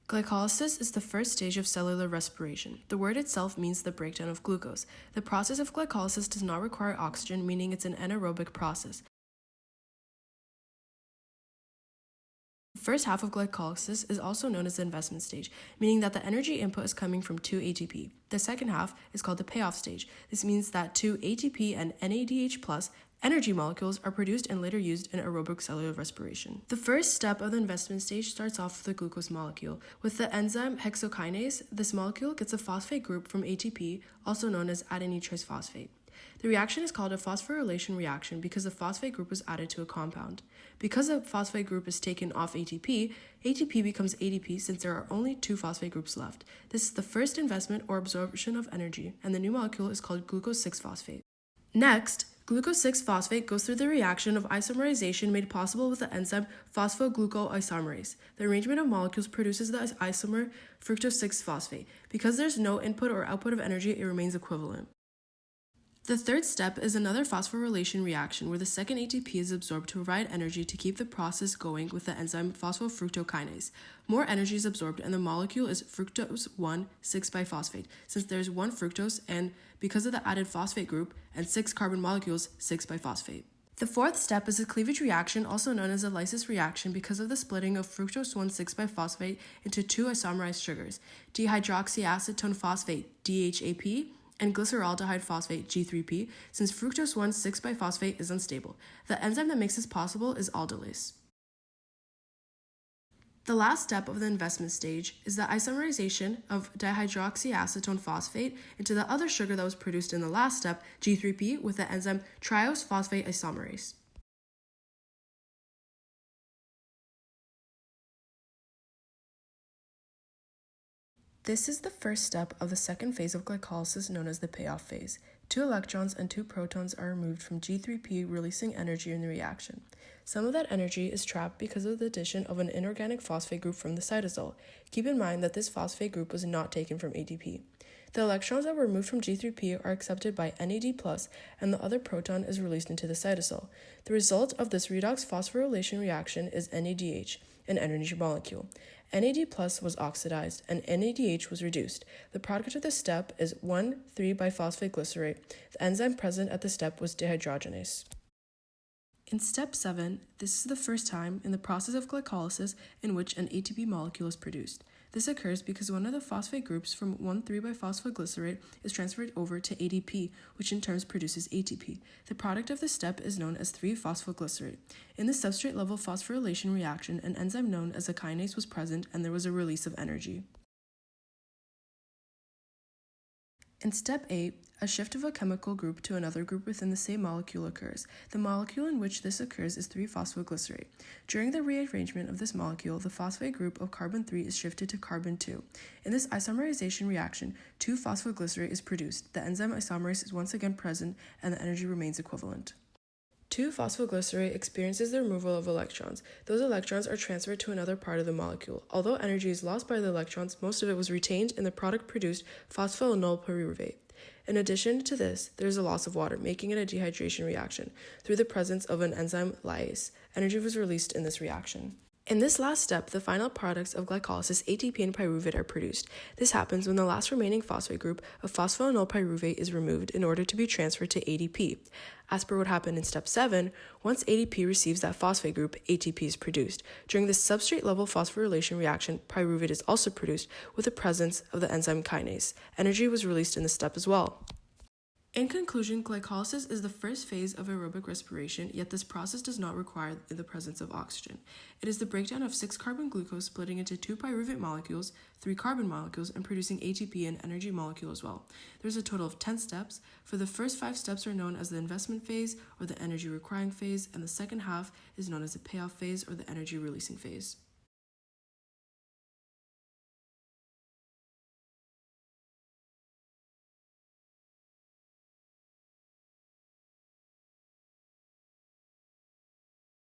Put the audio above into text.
Glycolysis is the first stage of cellular respiration. The word itself means the breakdown of glucose. The process of glycolysis does not require oxygen, meaning it's an anaerobic process. The first half of glycolysis is also known as the investment stage, meaning that the energy input is coming from 2 ATP. The second half is called the payoff stage. This means that 2 ATP and NADH+ energy molecules are produced and later used in aerobic cellular respiration. The first step of the investment stage starts off with the glucose molecule. With the enzyme hexokinase, this molecule gets a phosphate group from ATP, also known as adenine triphosphate. The reaction is called a phosphorylation reaction because the phosphate group was added to a compound. Because a phosphate group is taken off ATP, ATP becomes ADP since there are only 2 phosphate groups left. This is the first investment or absorption of energy, and the new molecule is called glucose 6-phosphate. Next, glucose 6-phosphate goes through the reaction of isomerization made possible with the enzyme phosphoglucoisomerase. The arrangement of molecules produces the isomer fructose 6-phosphate. Because there's no input or output of energy, it remains equivalent. The third step is another phosphorylation reaction where the second ATP is absorbed to provide energy to keep the process going with the enzyme phosphofructokinase. More energy is absorbed and the molecule is fructose 1,6-biphosphate since there's 1 fructose and because of the added phosphate group and 6 carbon molecules, 6-biphosphate. The fourth step is a cleavage reaction, also known as a lysis reaction because of the splitting of fructose 1,6-biphosphate into 2 isomerized sugars, dihydroxyacetone phosphate, DHAP, and glyceraldehyde phosphate, G3P, since fructose 1,6-biphosphate is unstable. The enzyme that makes this possible is aldolase. The last step of the investment stage is the isomerization of dihydroxyacetone phosphate into the other sugar that was produced in the last step, G3P, with the enzyme triose phosphate isomerase. This is the first step of the second phase of glycolysis known as the payoff phase. 2 electrons and 2 protons are removed from G3P, releasing energy in the reaction. Some of that energy is trapped because of the addition of an inorganic phosphate group from the cytosol. Keep in mind that this phosphate group was not taken from ATP. The electrons that were removed from G3P are accepted by NAD+, and the other proton is released into the cytosol. The result of this redox phosphorylation reaction is NADH, an energy molecule. NAD+ was oxidized and NADH was reduced. The product of this step is 1,3-biphosphate glycerate. The enzyme present at this step was dehydrogenase. In step 7, this is the first time in the process of glycolysis in which an ATP molecule is produced. This occurs because one of the phosphate groups from 1,3-biphosphoglycerate is transferred over to ADP, which in turn produces ATP. The product of this step is known as 3-phosphoglycerate. In the substrate-level phosphorylation reaction, an enzyme known as a kinase was present and there was a release of energy. In step 8, a shift of a chemical group to another group within the same molecule occurs. The molecule in which this occurs is 3-phosphoglycerate. During the rearrangement of this molecule, the phosphate group of carbon 3 is shifted to carbon 2. In this isomerization reaction, 2-phosphoglycerate is produced. The enzyme isomerase is once again present and the energy remains equivalent. 2-phosphoglycerate experiences the removal of electrons. Those electrons are transferred to another part of the molecule. Although energy is lost by the electrons, most of it was retained in the product produced phosphoenol pyruvate. In addition to this, there is a loss of water, making it a dehydration reaction. Through the presence of an enzyme lyase, energy was released in this reaction. In this last step, the final products of glycolysis, ATP and pyruvate, are produced. This happens when the last remaining phosphate group of phosphoenol pyruvate is removed in order to be transferred to ADP. As per what happened in step 7, once ADP receives that phosphate group, ATP is produced. During this substrate-level phosphorylation reaction, pyruvate is also produced with the presence of the enzyme kinase. Energy was released in this step as well. In conclusion, glycolysis is the first phase of aerobic respiration, yet this process does not require the presence of oxygen. It is the breakdown of 6-carbon glucose splitting into 2 pyruvate molecules, 3 carbon molecules, and producing ATP and energy molecule as well. There's a total of 10 steps. For the first 5 steps are known as the investment phase or the energy requiring phase, and the second half is known as the payoff phase or the energy releasing phase.